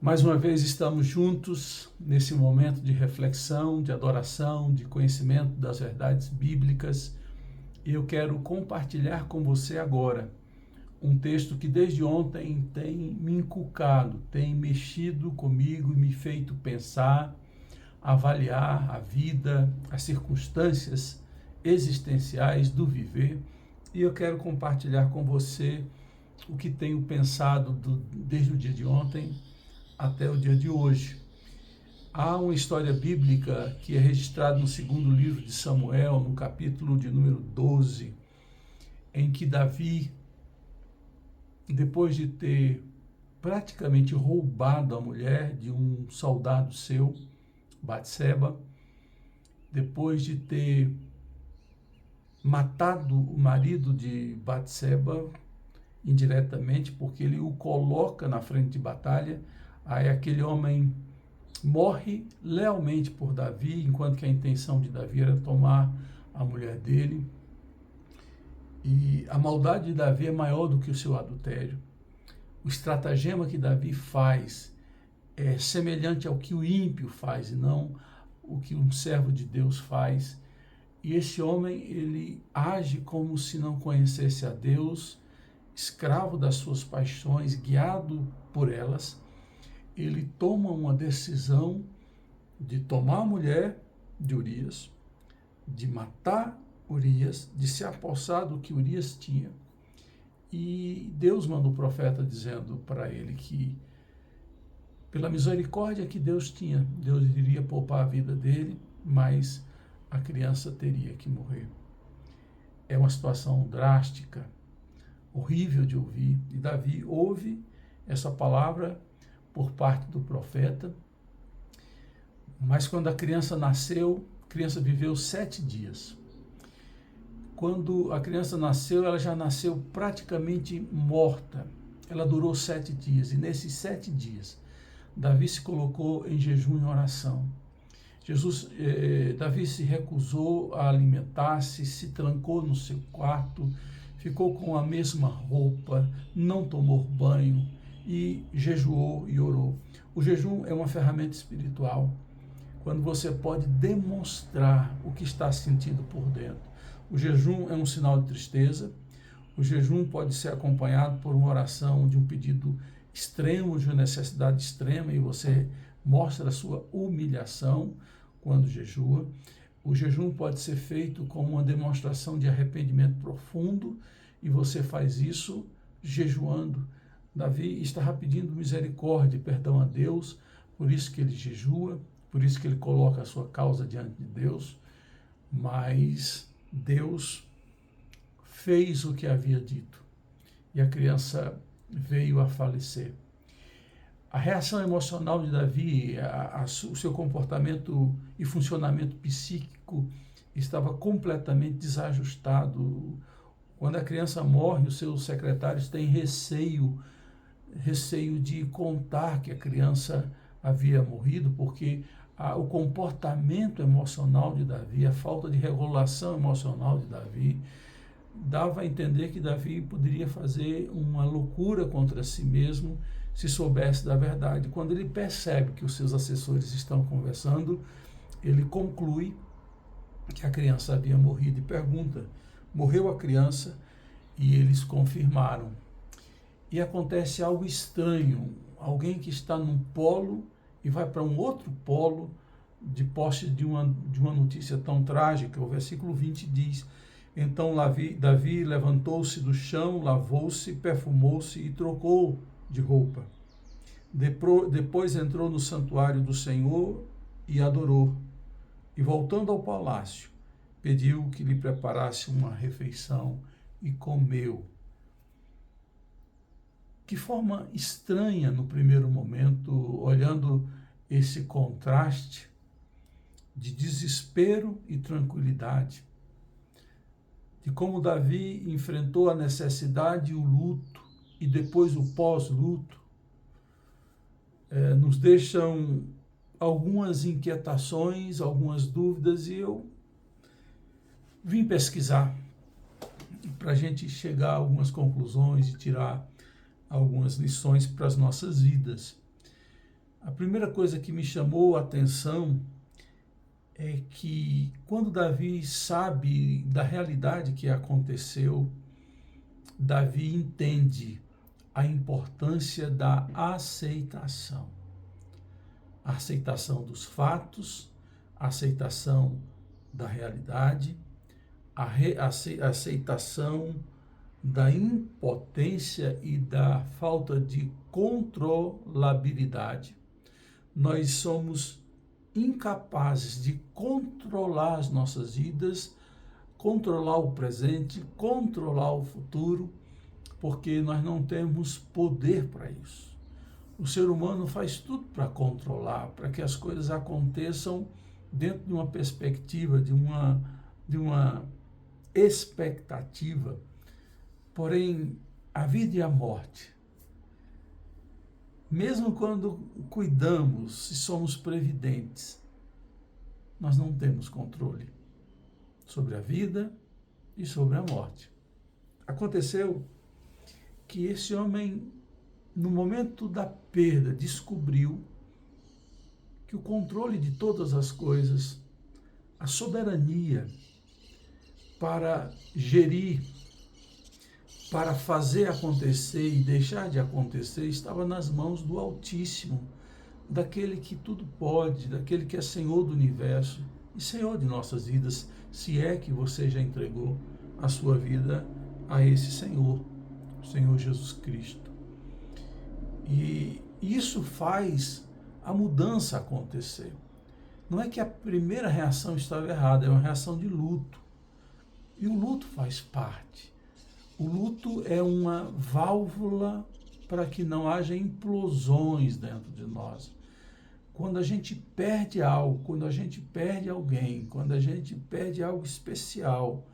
Mais uma vez estamos juntos nesse momento de reflexão, de adoração, de conhecimento das verdades bíblicas. E eu quero compartilhar com você agora um texto que desde ontem tem me inculcado, tem mexido comigo e me feito pensar, avaliar a vida, as circunstâncias existenciais do viver. E eu quero compartilhar com você o que tenho pensado desde o dia de ontem até o dia de hoje. Há uma história bíblica que é registrada no segundo livro de Samuel, no capítulo de número 12, em que Davi, depois de ter praticamente roubado a mulher de um soldado seu, Batseba, depois de ter matado o marido de Batseba indiretamente, porque ele o coloca na frente de batalha, aí aquele homem morre lealmente por Davi, enquanto que a intenção de Davi era tomar a mulher dele. E a maldade de Davi é maior do que o seu adultério. O estratagema que Davi faz é semelhante ao que o ímpio faz e não o que um servo de Deus faz. E esse homem, ele age como se não conhecesse a Deus, escravo das suas paixões, guiado por elas. Ele toma uma decisão de tomar a mulher de Urias, de matar Urias, de se apossar do que Urias tinha. E Deus manda o profeta dizendo para ele que, pela misericórdia que Deus tinha, Deus iria poupar a vida dele, mas a criança teria que morrer. É uma situação drástica, horrível de ouvir. E Davi ouve essa palavra por parte do profeta, mas quando a criança nasceu, a criança viveu 7 dias. Quando a criança nasceu, ela já nasceu praticamente morta. Ela durou 7 dias, e nesses 7 dias, Davi se colocou em jejum e oração. Davi se recusou a alimentar-se, se trancou no seu quarto, ficou com a mesma roupa, não tomou banho e jejuou e orou. O jejum é uma ferramenta espiritual, quando você pode demonstrar o que está sentindo por dentro. O jejum é um sinal de tristeza. O jejum pode ser acompanhado por uma oração de um pedido extremo, de uma necessidade extrema, e você mostra a sua humilhação quando jejua. O jejum pode ser feito como uma demonstração de arrependimento profundo, e você faz isso jejuando. Davi estava pedindo misericórdia e perdão a Deus, por isso que ele jejua, por isso que ele coloca a sua causa diante de Deus, mas Deus fez o que havia dito, e a criança veio a falecer. A reação emocional de Davi, o seu comportamento e funcionamento psíquico estava completamente desajustado. Quando a criança morre, os seus secretários têm receio de contar que a criança havia morrido, porque o comportamento emocional de Davi, a falta de regulação emocional de Davi, dava a entender que Davi poderia fazer uma loucura contra si mesmo se soubesse da verdade. Quando ele percebe que os seus assessores estão conversando, ele conclui que a criança havia morrido e pergunta: morreu a criança? E eles confirmaram. E acontece algo estranho, alguém que está num polo e vai para um outro polo de posse de uma notícia tão trágica. O versículo 20 diz: então Davi levantou-se do chão, lavou-se, perfumou-se e trocou de roupa. Depois entrou no santuário do Senhor e adorou. E voltando ao palácio, pediu que lhe preparasse uma refeição e comeu. Que forma estranha no primeiro momento, olhando esse contraste de desespero e tranquilidade, de como Davi enfrentou a necessidade e o luto, e depois o pós-luto, nos deixam algumas inquietações, algumas dúvidas, e eu vim pesquisar para a gente chegar a algumas conclusões e tirar algumas lições para as nossas vidas. A primeira coisa que me chamou a atenção é que quando Davi sabe da realidade que aconteceu, Davi entende a importância da aceitação. A aceitação dos fatos, a aceitação da realidade, a aceitação da impotência e da falta de controlabilidade. Nós somos incapazes de controlar as nossas vidas, controlar o presente, controlar o futuro, porque nós não temos poder para isso. O ser humano faz tudo para controlar, para que as coisas aconteçam dentro de uma perspectiva, de uma expectativa. Porém, a vida e a morte, mesmo quando cuidamos e somos previdentes, nós não temos controle sobre a vida e sobre a morte. Aconteceu que esse homem, no momento da perda, descobriu que o controle de todas as coisas, a soberania para gerir, para fazer acontecer e deixar de acontecer, estava nas mãos do Altíssimo, daquele que tudo pode, daquele que é Senhor do universo e Senhor de nossas vidas, se é que você já entregou a sua vida a esse Senhor, o Senhor Jesus Cristo. E isso faz a mudança acontecer. Não é que a primeira reação estava errada, é uma reação de luto. E o luto faz parte. O luto é uma válvula para que não haja implosões dentro de nós. Quando a gente perde algo, quando a gente perde alguém, quando a gente perde algo especial,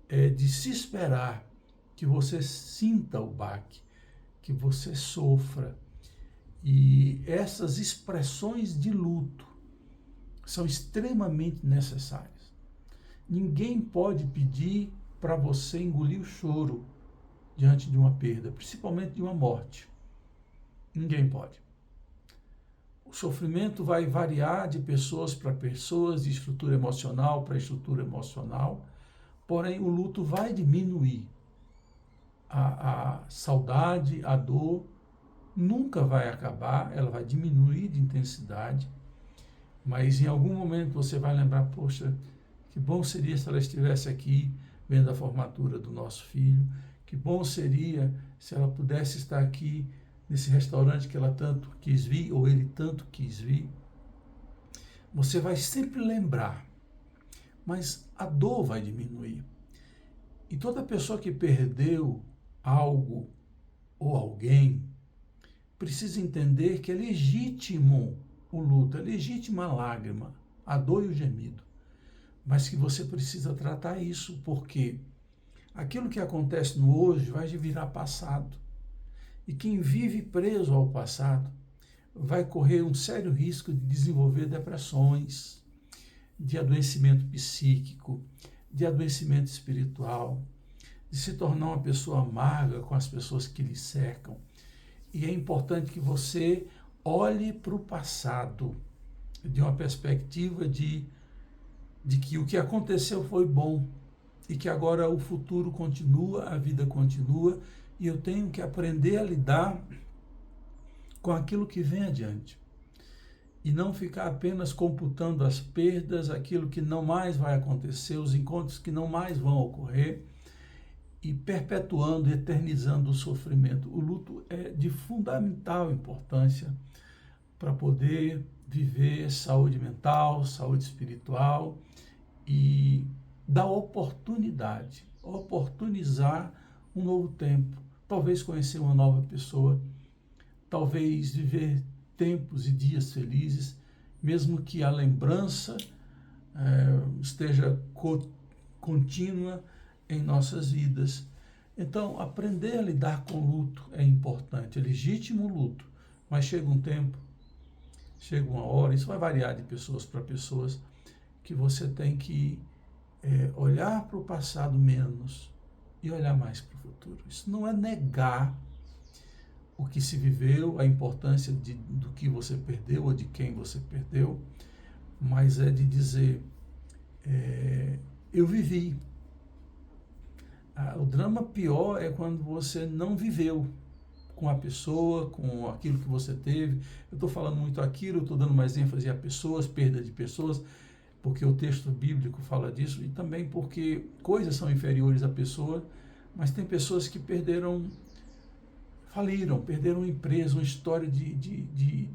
é de se esperar que você sinta o baque, que você sofra. E essas expressões de luto são extremamente necessárias. Ninguém pode pedir para você engolir o choro diante de uma perda, principalmente de uma morte. Ninguém pode. O sofrimento vai variar de pessoas para pessoas, de estrutura emocional para estrutura emocional, porém o luto vai diminuir. A saudade, a dor, nunca vai acabar, ela vai diminuir de intensidade, mas em algum momento você vai lembrar, poxa, que bom seria se ela estivesse aqui vendo a formatura do nosso filho, que bom seria se ela pudesse estar aqui nesse restaurante que ela tanto quis vir, ou ele tanto quis vir. Você vai sempre lembrar, mas a dor vai diminuir. E toda pessoa que perdeu algo ou alguém precisa entender que é legítimo o luto, é legítima a lágrima, a dor e o gemido, mas que você precisa tratar isso, porque aquilo que acontece no hoje vai virar passado, e quem vive preso ao passado vai correr um sério risco de desenvolver depressões, de adoecimento psíquico, de adoecimento espiritual, de se tornar uma pessoa amarga com as pessoas que lhe cercam. E é importante que você olhe para o passado de uma perspectiva de que o que aconteceu foi bom e que agora o futuro continua, a vida continua, e eu tenho que aprender a lidar com aquilo que vem adiante. E não ficar apenas computando as perdas, aquilo que não mais vai acontecer, os encontros que não mais vão ocorrer, e perpetuando, eternizando o sofrimento. O luto é de fundamental importância para poder viver saúde mental, saúde espiritual e dar oportunidade, oportunizar um novo tempo, talvez conhecer uma nova pessoa, talvez viver tempos e dias felizes, mesmo que a lembrança esteja contínua em nossas vidas. Então, aprender a lidar com o luto é importante, é legítimo o luto, mas chega um tempo, chega uma hora, isso vai variar de pessoas para pessoas, que você tem que olhar para o passado menos e olhar mais para o futuro. Isso não é negar o que se viveu, a importância do que você perdeu ou de quem você perdeu, mas é de dizer, eu vivi. O drama pior é quando você não viveu com a pessoa, com aquilo que você teve. Eu estou falando muito aquilo, eu estou dando mais ênfase a pessoas, perda de pessoas, porque o texto bíblico fala disso, e também porque coisas são inferiores à pessoa, mas tem pessoas que faliram, perderam uma empresa, uma história de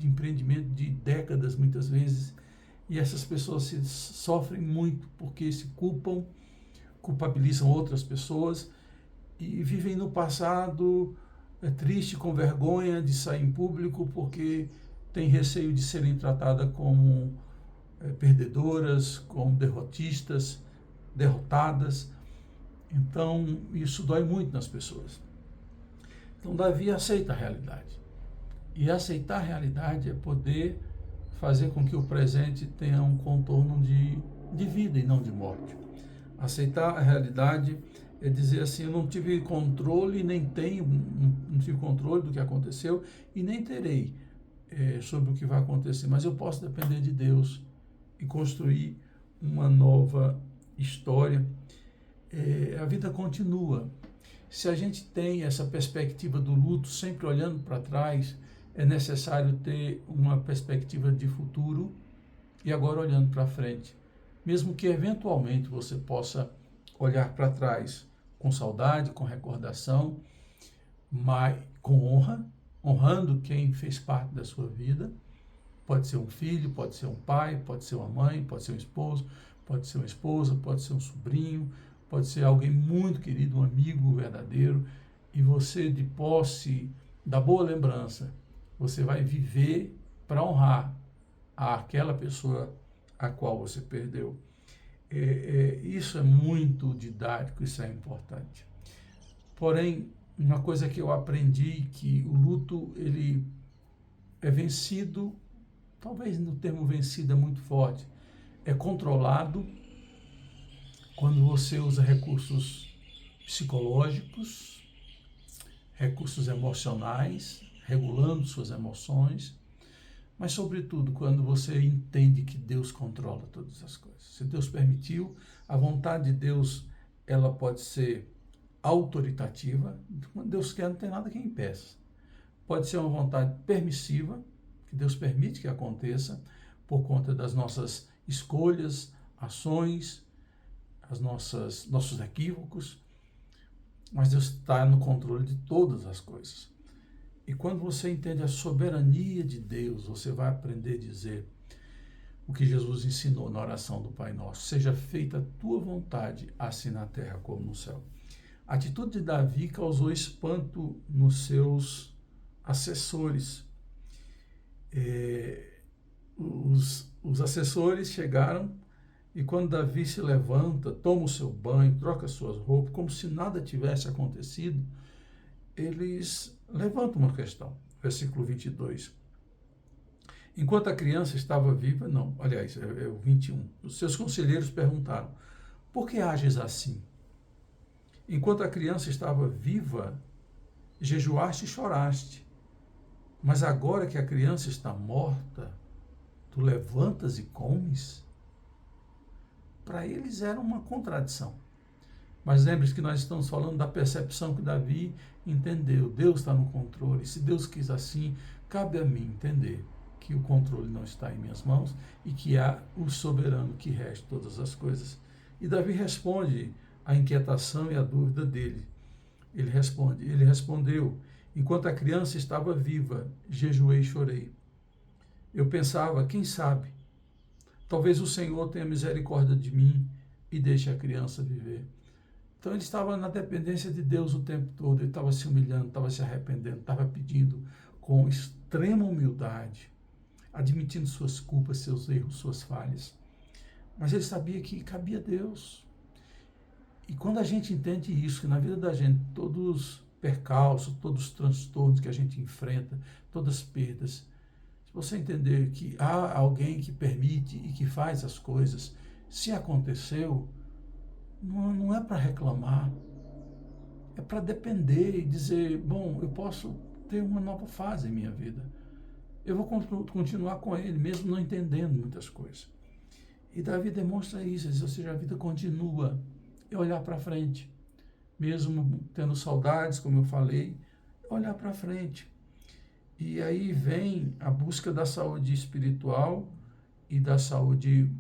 empreendimento de décadas, muitas vezes, e essas pessoas sofrem muito porque se culpabilizam outras pessoas e vivem no passado triste, com vergonha de sair em público porque tem receio de serem tratadas como perdedoras, como derrotistas, derrotadas. Então, isso dói muito nas pessoas. Então, Davi aceita a realidade. E aceitar a realidade é poder fazer com que o presente tenha um contorno de vida e não de morte. Aceitar a realidade é dizer assim, eu não tive controle, não tive controle do que aconteceu e nem terei sobre o que vai acontecer, mas eu posso depender de Deus e construir uma nova história. A vida continua. Se a gente tem essa perspectiva do luto, sempre olhando para trás, é necessário ter uma perspectiva de futuro e agora olhando para frente. Mesmo que eventualmente você possa olhar para trás com saudade, com recordação, mas com honra, honrando quem fez parte da sua vida. Pode ser um filho, pode ser um pai, pode ser uma mãe, pode ser um esposo, pode ser uma esposa, pode ser um sobrinho, pode ser alguém muito querido, um amigo verdadeiro, e você, de posse da boa lembrança, você vai viver para honrar aquela pessoa a qual você perdeu. Isso é muito didático, isso é importante. Porém, uma coisa que eu aprendi, que o luto, ele é vencido, talvez no termo vencido é muito forte, é controlado quando você usa recursos psicológicos, recursos emocionais, regulando suas emoções, mas sobretudo quando você entende que Deus controla todas as coisas. Se Deus permitiu, a vontade de Deus, ela pode ser autoritativa, quando Deus quer não tem nada que impeça. Pode ser uma vontade permissiva, que Deus permite que aconteça por conta das nossas escolhas, ações, nossos equívocos, mas Deus está no controle de todas as coisas. E quando você entende a soberania de Deus, você vai aprender a dizer o que Jesus ensinou na oração do Pai Nosso: seja feita a tua vontade, assim na terra como no céu. A atitude de Davi causou espanto nos seus assessores. Os assessores chegaram e quando Davi se levanta, toma o seu banho, troca suas roupas, como se nada tivesse acontecido, eles levantam uma questão. Versículo 22. Enquanto a criança estava viva, não, aliás, é o 21. Os seus conselheiros perguntaram: por que ages assim? Enquanto a criança estava viva, jejuaste e choraste. Mas agora que a criança está morta, tu levantas e comes? Para eles era uma contradição. Mas lembre-se que nós estamos falando da percepção que Davi entendeu. Deus está no controle. Se Deus quis assim, cabe a mim entender que o controle não está em minhas mãos e que há o soberano que rege todas as coisas. E Davi responde à inquietação e à dúvida dele. Ele respondeu: enquanto a criança estava viva, jejuei e chorei. Eu pensava, quem sabe, talvez o Senhor tenha misericórdia de mim e deixe a criança viver. Então ele estava na dependência de Deus o tempo todo, ele estava se humilhando, estava se arrependendo, estava pedindo com extrema humildade, admitindo suas culpas, seus erros, suas falhas. Mas ele sabia que cabia a Deus. E quando a gente entende isso, que na vida da gente, todos os percalços, todos os transtornos que a gente enfrenta, todas as perdas, se você entender que há alguém que permite e que faz as coisas, se aconteceu, não é para reclamar, é para depender e dizer, bom, eu posso ter uma nova fase em minha vida. Eu vou continuar com ele, mesmo não entendendo muitas coisas. E Davi demonstra isso, ou seja, a vida continua. É olhar para frente. Mesmo tendo saudades, como eu falei, olhar para frente. E aí vem a busca da saúde espiritual e da saúde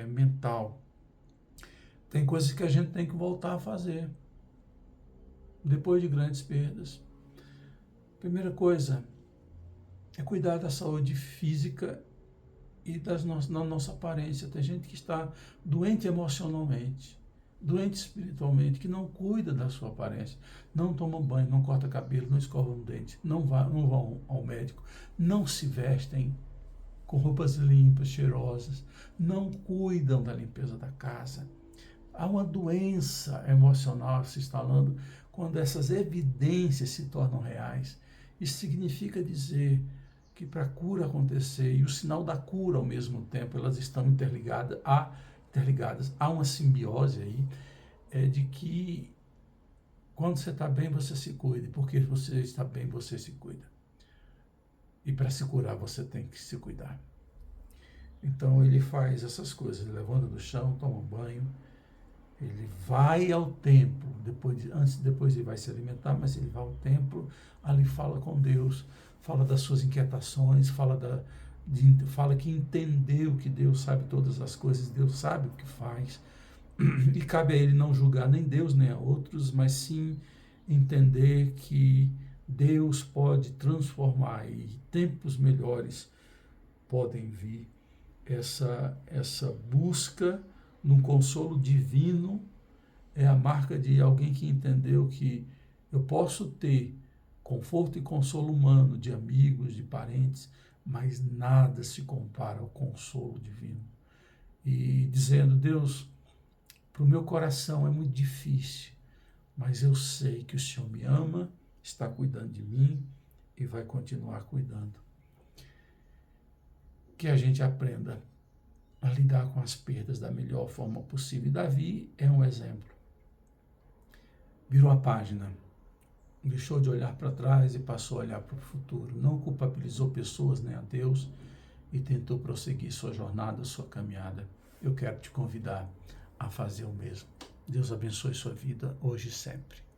mental. Tem coisas que a gente tem que voltar a fazer, depois de grandes perdas. Primeira coisa é cuidar da saúde física e da nossa aparência. Tem gente que está doente emocionalmente, doente espiritualmente, que não cuida da sua aparência, não toma banho, não corta cabelo, não escova o dente, não vão ao médico, não se vestem com roupas limpas, cheirosas, não cuidam da limpeza da casa. Há uma doença emocional se instalando quando essas evidências se tornam reais. Isso significa dizer que para a cura acontecer e o sinal da cura ao mesmo tempo, elas estão interligadas. Há uma simbiose aí, de que quando você está bem, você se cuida, porque você está bem, você se cuida. E para se curar, você tem que se cuidar. Então ele faz essas coisas, ele levanta do chão, toma banho, ele vai ao templo, depois ele vai se alimentar, mas ele vai ao templo, ali fala com Deus, fala das suas inquietações, fala que entendeu que Deus sabe todas as coisas, Deus sabe o que faz, e cabe a ele não julgar nem Deus nem a outros, mas sim entender que Deus pode transformar e tempos melhores podem vir. Essa busca num consolo divino é a marca de alguém que entendeu que eu posso ter conforto e consolo humano de amigos, de parentes, mas nada se compara ao consolo divino. E dizendo, Deus, para o meu coração é muito difícil, mas eu sei que o Senhor me ama, está cuidando de mim e vai continuar cuidando. Que a gente aprenda a lidar com as perdas da melhor forma possível. E Davi é um exemplo. Virou a página, deixou de olhar para trás e passou a olhar para o futuro. Não culpabilizou pessoas nem a Deus e tentou prosseguir sua jornada, sua caminhada. Eu quero te convidar a fazer o mesmo. Deus abençoe sua vida hoje e sempre.